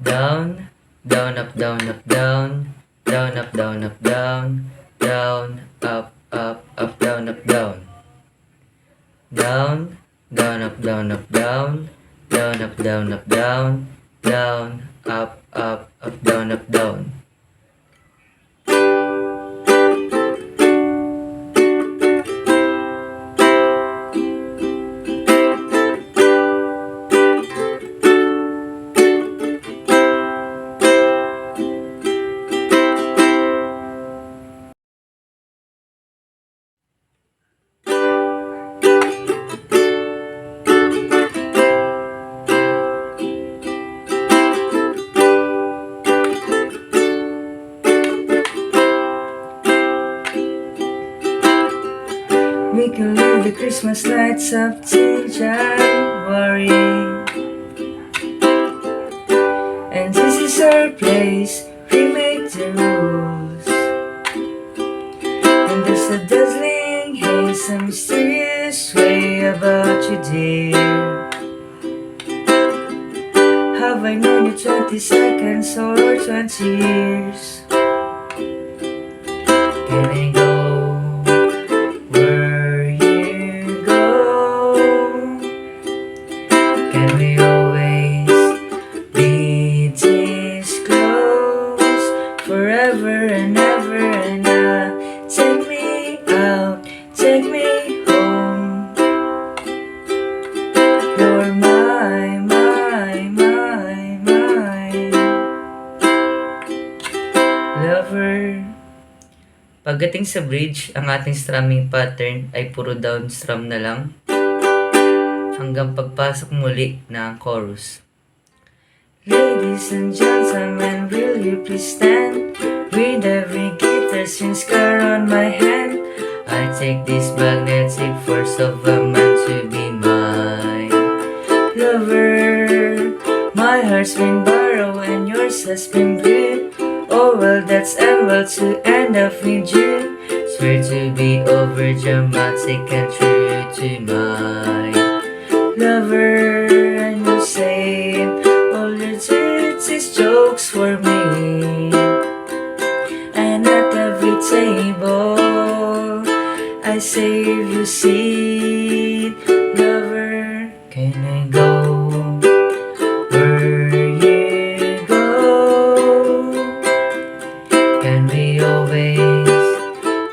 Down, down, up, down, up, down. Down, up, down, up, down. Down, up, down, up, down. Down, down, up, down, up, down. Down, up, down, up, down. Down, up, down, up, down. We can leave the Christmas lights up till January, and this is our place, we make the rules. And there's a dazzling haze, a mysterious way about you, dear. Have I known you 20 seconds or 20 years? Can I go where you go? Can we always be this close? Forever and ever and take me out, take me home. You're my lover. Pagdating sa bridge, ang ating strumming pattern ay puro down strum na lang hanggang pagpasok muli na ang chorus. Ladies and gentlemen, will you please stand? With every guitar string scar on my hand, I take this magnetic force of a man to be my lover. My heart's been borrowed and yours has been blue. Oh well, that's well to end up with you. Swear to be over dramatic and true to my lover. And you say all your dirty jokes for me. And at every table I save you seat, lover. Can I go where you go? Can we always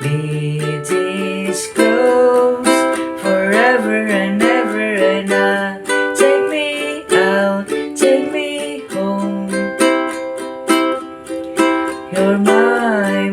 be this close? Forever and ever and take me out, take me home. You're my